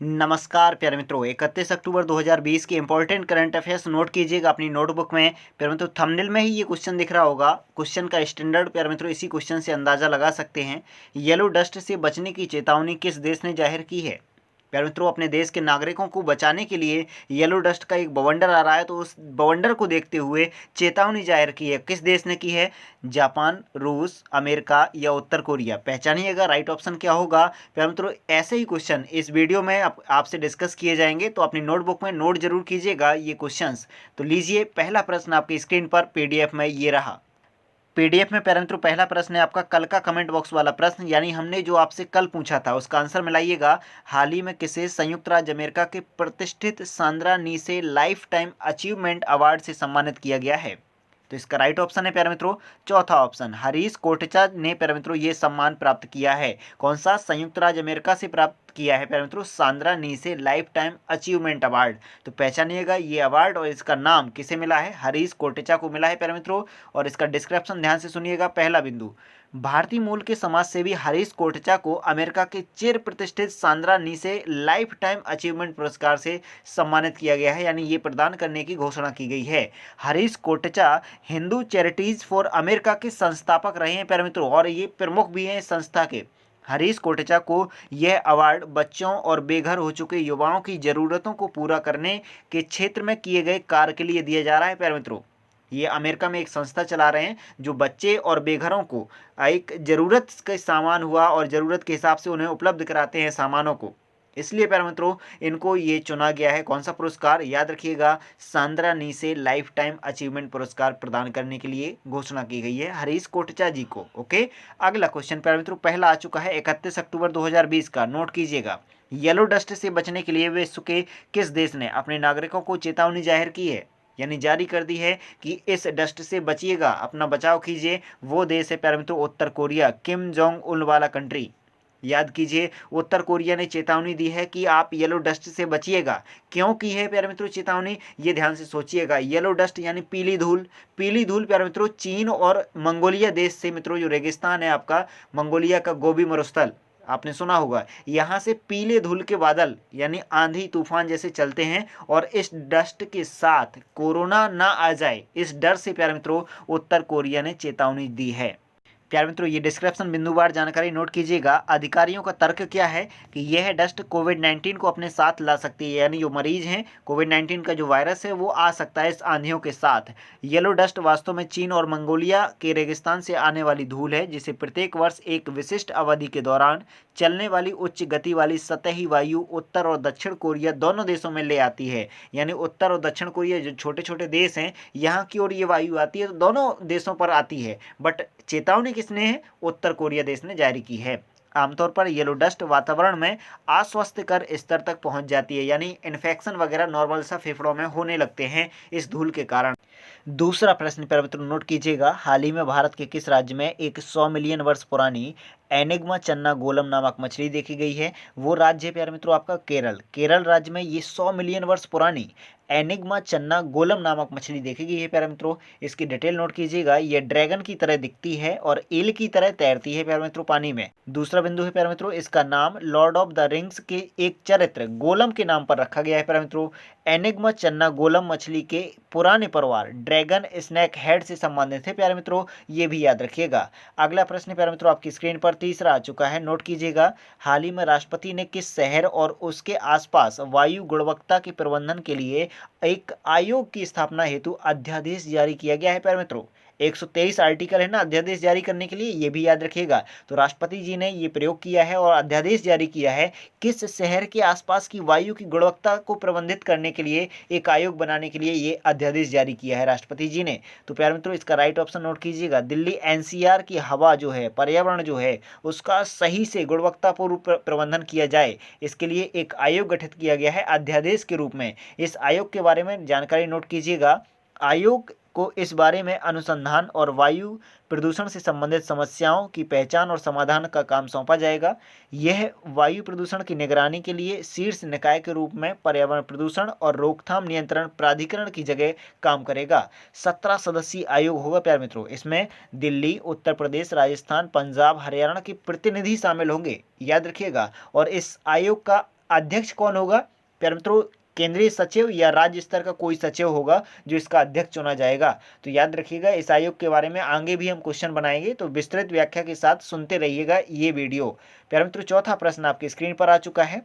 नमस्कार प्यारे मित्रों, 31 अक्टूबर 2020 के इंपॉर्टेंट करंट अफेयर्स नोट कीजिएगा अपनी नोटबुक में। प्यारे मित्रों, थंबनेल में ही ये क्वेश्चन दिख रहा होगा। क्वेश्चन का स्टैंडर्ड प्यारे मित्रों इसी क्वेश्चन से अंदाजा लगा सकते हैं। येलो डस्ट से बचने की चेतावनी किस देश ने जाहिर की है? प्यारे मित्रों, अपने देश के नागरिकों को बचाने के लिए येलो डस्ट का एक बवंडर आ रहा है, तो उस बवंडर को देखते हुए चेतावनी जाहिर की है। किस देश ने की है? जापान, रूस, अमेरिका या उत्तर कोरिया? पहचानिएगा राइट ऑप्शन क्या होगा। प्यारे मित्रों, ऐसे ही क्वेश्चन इस वीडियो में आपसे डिस्कस किए जाएंगे, तो अपनी नोटबुक में नोट जरूर कीजिएगा ये क्वेश्चंस। तो लीजिए, पहला प्रश्न आपकी स्क्रीन पर पीडीएफ में ये रहा। पीडीएफ में प्यारे मित्रों पहला प्रश्न है आपका कल का कमेंट बॉक्स वाला प्रश्न, यानी हमने जो आपसे कल पूछा था उसका आंसर मिलाइएगा। हाल ही में किसे संयुक्त राज्य अमेरिका के प्रतिष्ठित Sandra Neese life time achievement award से सम्मानित किया गया है? तो इसका राइट ऑप्शन है प्यारे मित्रों चौथा ऑप्शन, हरीश कोटचा ने प्यारे मित्रों ये सम्मान प्राप्त किया है। कौन सा? संयुक्त राज्य अमेरिका से प्राप्त किया है प्यारे मित्रों Sandra Neese life time achievement award. तो पहचानिएगा ये अवार्ड और इसका नाम किसे मिला है? हरीश कोटेचा को मिला है प्यारे मित्रों। और इसका डिस्क्रिप्शन ध्यान से सुनिएगा। पहला बिंदु, भारतीय मूल के समाज सेवी हरीश कोटचा को अमेरिका के चिर प्रतिष्ठित Sandra Neese life time achievement पुरस्कार से सम्मानित किया गया है, यानी ये प्रदान करने की घोषणा की गई है। Harish Kotecha Hindu charities for America के संस्थापक रहे हैं प्यारे मित्रों, और ये प्रमुख भी हैं इस संस्था के। हरीश कोटचा को यह अवार्ड बच्चों और बेघर हो चुके युवाओं की ज़रूरतों को पूरा करने के क्षेत्र में किए गए कार्य के लिए दिया जा रहा है प्यारे मित्रों। ये अमेरिका में एक संस्था चला रहे हैं जो बच्चे और बेघरों को एक ज़रूरत का सामान हुआ और ज़रूरत के हिसाब से उन्हें उपलब्ध कराते हैं सामानों को, इसलिए प्यारे मित्रों इनको ये चुना गया है। कौन सा पुरस्कार? याद रखिएगा, Sandra Neese life time achievement पुरस्कार प्रदान करने के लिए घोषणा की गई है हरीश कोटचा जी को। ओके, अगला क्वेश्चन प्यारे मित्रों पहला आ चुका है 31 अक्टूबर 2020 का, नोट कीजिएगा। येलो डस्ट से बचने के लिए विश्व के किस देश ने अपने नागरिकों को चेतावनी जाहिर की है, यानी जारी कर दी है कि इस डस्ट से बचिएगा, अपना बचाव कीजिए? वो देश है प्यारे मित्रों उत्तर कोरिया, किम जोंग उन वाला कंट्री। याद कीजिए, उत्तर कोरिया ने चेतावनी दी है कि आप येलो डस्ट से बचिएगा। क्यों की है प्यारे मित्रों चेतावनी? ये ध्यान से सोचिएगा। येलो डस्ट यानी पीली धूल। पीली धूल प्यारे मित्रों चीन और मंगोलिया देश से, मित्रों जो रेगिस्तान है आपका मंगोलिया का गोबी मरुस्थल, आपने सुना होगा, यहाँ से पीले धूल के बादल यानी आंधी तूफान जैसे चलते हैं, और इस डस्ट के साथ कोरोना ना आ जाए, इस डर से प्यारे मित्रों उत्तर कोरिया ने चेतावनी दी है। प्यारे मित्रों ये डिस्क्रिप्शन बिंदुवार जानकारी नोट कीजिएगा। अधिकारियों का तर्क क्या है कि यह डस्ट कोविड-19 को अपने साथ ला सकती है, यानी जो मरीज हैं कोविड-19 का जो वायरस है वो आ सकता है इस आंधियों के साथ। येलो डस्ट वास्तव में चीन और मंगोलिया के रेगिस्तान से आने वाली धूल है, जिसे प्रत्येक वर्ष एक विशिष्ट अवधि के दौरान चलने वाली उच्च गति वाली सतही वायु उत्तर और दक्षिण कोरिया दोनों देशों में ले आती है। यानी उत्तर और दक्षिण कोरिया जो छोटे छोटे देश हैं, यहाँ की ओर ये वायु आती है, तो दोनों देशों पर आती है। बट चेतावनी किसने है? उत्तर कोरिया देश ने जारी की है। आमतौर पर येलो डस्ट वातावरण में अस्वस्थकर स्तर तक पहुंच जाती है, यानी इन्फेक्शन वगैरह नॉर्मल सा फेफड़ों में होने लगते हैं इस धूल के कारण। दूसरा प्रश्न प्यारे मित्रों नोट कीजिएगा। हाल ही में भारत के किस राज्य में एक 100 मिलियन वर्ष पुरानी एनिग्मा चन्ना गोलम नामक मछली देखी गई है? वो राज्य है प्यारे मित्रों आपका केरल। केरल राज्य में ये 100 मिलियन वर्ष पुरानी एनिग्मा चन्ना गोलम नामक मछली देखी गई है प्यारे मित्रों। इसकी डिटेल नोट कीजिएगा। ये ड्रैगन की तरह दिखती है और ईल की तरह तैरती है प्यारे मित्रों पानी में। दूसरा बिंदु है प्यारे मित्रों, इसका नाम लॉर्ड ऑफ द रिंग्स के एक चरित्र गोलम के नाम पर रखा गया है प्यारे मित्रों। एनिग्मा चन्ना गोलम मछली के पुराने परिवार ड्रैगन स्नैक हेड से संबंधित है प्यारे मित्रों, ये भी याद रखिएगा। अगला प्रश्न प्यारे मित्रों आपकी स्क्रीन पर तीसरा आ चुका है, नोट कीजिएगा। हाल ही में राष्ट्रपति ने किस शहर और उसके आसपास वायु गुणवत्ता के प्रबंधन के लिए एक आयोग की स्थापना हेतु अध्यादेश जारी किया गया है प्यारे मित्रों? 123 आर्टिकल है ना अध्यादेश जारी करने के लिए, ये भी याद रखिएगा। तो राष्ट्रपति जी ने ये प्रयोग किया है और अध्यादेश जारी किया है किस शहर के आसपास की वायु की गुणवत्ता को प्रबंधित करने के लिए, एक आयोग बनाने के लिए ये अध्यादेश जारी किया है राष्ट्रपति जी ने। तो प्यारे मित्रों इसका राइट ऑप्शन नोट कीजिएगा। दिल्ली एनसीआर की हवा जो है, पर्यावरण जो है, उसका सही से गुणवत्तापूर्ण प्रबंधन किया जाए, इसके लिए एक आयोग गठित किया गया है अध्यादेश के रूप में। इस आयोग के बारे में जानकारी नोट कीजिएगा। आयोग को इस बारे में अनुसंधान और वायु प्रदूषण से संबंधित समस्याओं की पहचान और समाधान का काम सौंपा जाएगा। यह वायु प्रदूषण की निगरानी के लिए शीर्ष निकाय के रूप में पर्यावरण प्रदूषण और रोकथाम नियंत्रण प्राधिकरण की जगह काम करेगा। 17 सदस्यीय आयोग होगा प्यारे मित्रों। इसमें दिल्ली, उत्तर प्रदेश, राजस्थान, पंजाब, हरियाणा के प्रतिनिधि शामिल होंगे, याद रखिएगा। और इस आयोग का अध्यक्ष कौन होगा प्यारे मित्रों, केंद्रीय सचिव या राज्य स्तर का कोई सचिव होगा जो इसका अध्यक्ष चुना जाएगा। तो याद रखिएगा इस आयोग के बारे में आगे भी हम क्वेश्चन बनाएंगे, तो विस्तृत व्याख्या के साथ सुनते रहिएगा ये वीडियो। प्यारे मित्रों चौथा प्रश्न आपकी स्क्रीन पर आ चुका है।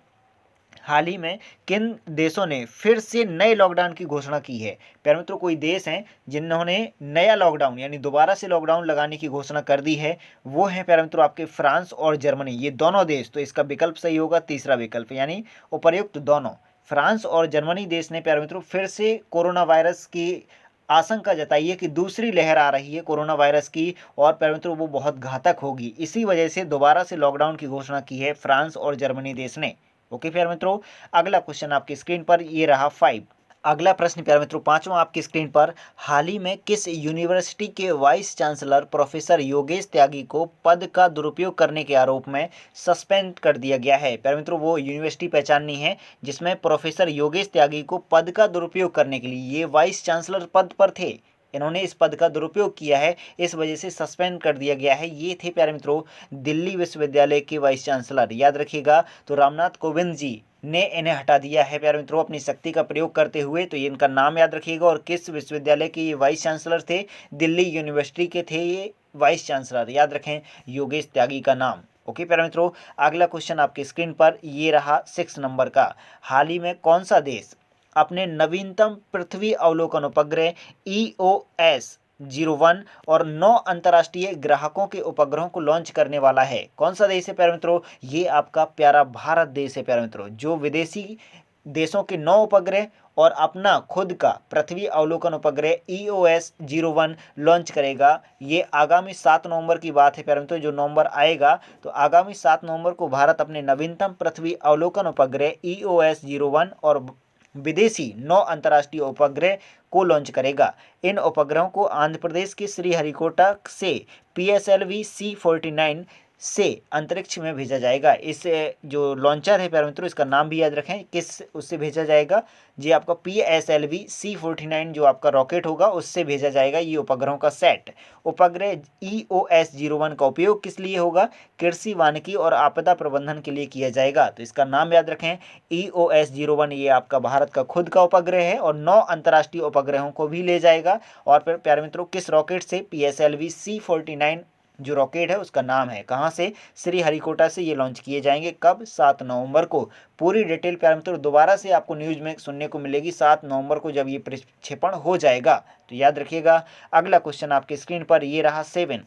हाल ही में किन देशों ने फिर से नए लॉकडाउन की घोषणा की है। प्यारे मित्रों कोई देश हैं जिन्होंने नया लॉकडाउन यानी दोबारा से लॉकडाउन लगाने की घोषणा कर दी है, वो है प्यारे मित्रों आपके फ्रांस और जर्मनी, ये दोनों देश। तो इसका विकल्प सही होगा तीसरा विकल्प यानी उपर्युक्त दोनों। फ्रांस और जर्मनी देश ने प्यारे मित्रों फिर से कोरोना वायरस की आशंका जताई है कि दूसरी लहर आ रही है कोरोना वायरस की और प्यारे मित्रों वो बहुत घातक होगी, इसी वजह से दोबारा से लॉकडाउन की घोषणा की है फ्रांस और जर्मनी देश ने। ओके प्यारे मित्रों, अगला क्वेश्चन आपकी स्क्रीन पर ये रहा 5। अगला प्रश्न प्यारे मित्रों पांचवा आपकी स्क्रीन पर। हाल ही में किस यूनिवर्सिटी के वाइस चांसलर प्रोफेसर योगेश त्यागी को पद का दुरुपयोग करने के आरोप में सस्पेंड कर दिया गया है। प्यारे मित्रों वो यूनिवर्सिटी पहचाननी है जिसमें प्रोफेसर योगेश त्यागी को पद का दुरुपयोग करने के लिए, ये वाइस चांसलर पद पर थे, इन्होंने इस पद का दुरुपयोग किया है, इस वजह से सस्पेंड कर दिया गया है। ये थे प्यारे मित्रों दिल्ली विश्वविद्यालय के वाइस चांसलर, याद रखिएगा। तो रामनाथ कोविंद जी ने इन्हें हटा दिया है प्यारे मित्रों अपनी शक्ति का प्रयोग करते हुए। तो ये इनका नाम याद रखिएगा और किस विश्वविद्यालय के ये वाइस चांसलर थे, दिल्ली यूनिवर्सिटी के थे ये वाइस चांसलर, याद रखें योगेश त्यागी का नाम। ओके प्यारे मित्रों, अगला क्वेश्चन आपकी स्क्रीन पर ये रहा 6 नंबर का। हाल ही में कौन सा देश अपने नवीनतम पृथ्वी अवलोकन उपग्रह EOS-01 और 9 अंतर्राष्ट्रीय ग्राहकों के उपग्रहों को लॉन्च करने वाला है। कौन सा देश है प्यारे मित्रों, ये आपका प्यारा भारत देश है प्यारे मित्रों, जो विदेशी देशों के 9 उपग्रह और अपना खुद का पृथ्वी अवलोकन उपग्रह EOS-01 लॉन्च करेगा। ये आगामी 7 नवंबर की बात है प्यारे मित्रों, जो नवंबर आएगा तो आगामी 7 नवंबर को भारत अपने नवीनतम पृथ्वी अवलोकन उपग्रह EOS-01 और विदेशी 9 अंतर्राष्ट्रीय उपग्रह को लॉन्च करेगा। इन उपग्रहों को आंध्र प्रदेश के श्रीहरिकोटा से PSLV C49 से अंतरिक्ष में भेजा जाएगा। इस जो लॉन्चर है प्यारे मित्रों इसका नाम भी याद रखें, किस उससे भेजा जाएगा, जी आपका PSLV C49 जो आपका रॉकेट होगा उससे भेजा जाएगा ये उपग्रहों का सेट। उपग्रह EOS-01 का उपयोग किस लिए होगा, कृषि, वानिकी और आपदा प्रबंधन के लिए किया जाएगा। तो इसका नाम याद रखें EOS-01, ये आपका भारत का खुद का उपग्रह है और 9 अंतर्राष्ट्रीय उपग्रहों को भी ले जाएगा। और फिर प्यारे मित्रों किस रॉकेट से, PSLV C49 जो रॉकेट है उसका नाम है, कहाँ से, श्रीहरिकोटा से ये लॉन्च किए जाएंगे। कब, 7 नवंबर को। पूरी डिटेल प्यारे मित्रों दोबारा से आपको न्यूज़ में सुनने को मिलेगी 7 नवंबर को जब ये प्रक्षेपण हो जाएगा। तो याद रखिएगा। अगला क्वेश्चन आपके स्क्रीन पर ये रहा 7।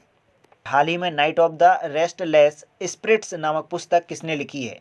हाल ही में Night of the Restless Spirits नामक पुस्तक किसने लिखी है।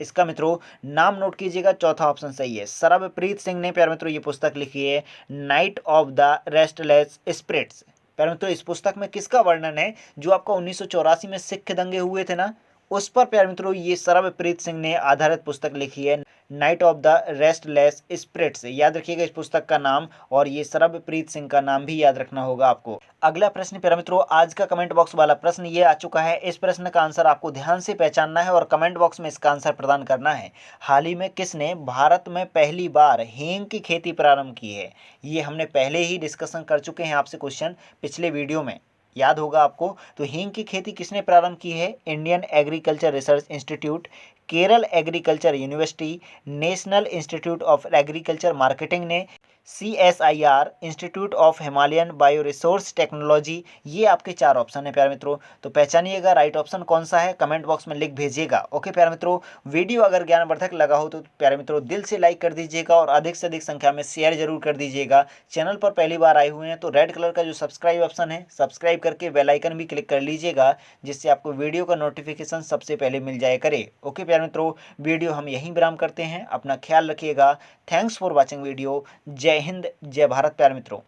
इसका मित्रों नाम नोट कीजिएगा, चौथा ऑप्शन सही है, सरबप्रीत सिंह ने प्यारे मित्रों ये पुस्तक लिखी है, Night of the Restless Spirits. प्यारे मित्रों इस पुस्तक में किसका वर्णन है, जो आपका 1984 में सिख दंगे हुए थे ना, उस पर प्यारे मित्रों ये सरबप्रीत सिंह ने आधारित पुस्तक लिखी है, Night of the Restless Spirits. याद रखिएगा इस पुस्तक का नाम, और ये सरबप्रीत सिंह का नाम भी याद रखना होगा आपको। अगला प्रश्न प्यारे मित्रों आज का कमेंट बॉक्स वाला प्रश्न ये आ चुका है। इस प्रश्न का आंसर आपको ध्यान से पहचानना है और कमेंट बॉक्स में इसका आंसर प्रदान करना है। हाल ही में किसने भारत में पहली बार हींग की खेती प्रारंभ की है। ये हमने पहले ही डिस्कशन कर चुके हैं आपसे क्वेश्चन पिछले वीडियो में, याद होगा आपको। तो हींग की खेती किसने प्रारंभ की है, Indian agriculture research institute, Kerala agriculture university, national institute of agriculture marketing ने, CSIR institute of Himalayan bio resource technology. ये आपके 4 ऑप्शन है प्यारे मित्रों। तो पहचानिएगा राइट ऑप्शन कौन सा है, कमेंट बॉक्स में लिख भेजिएगा। ओके प्यारे मित्रों, वीडियो अगर ज्ञानवर्धक लगा हो तो प्यारे मित्रों दिल से लाइक कर दीजिएगा और अधिक से अधिक संख्या में शेयर जरूर कर दीजिएगा। चैनल पर पहली बार आए हुए हैं तो रेड कलर का जो सब्सक्राइब ऑप्शन है, सब्सक्राइब करके बेल आइकन भी क्लिक कर लीजिएगा, जिससे आपको वीडियो का नोटिफिकेशन सबसे पहले मिल जाया करे। ओके प्यारे मित्रों, वीडियो हम यहीं विराम करते हैं, अपना ख्याल रखिएगा। Thanks for watching video. जय हिंद, जय भारत प्यारे मित्रों।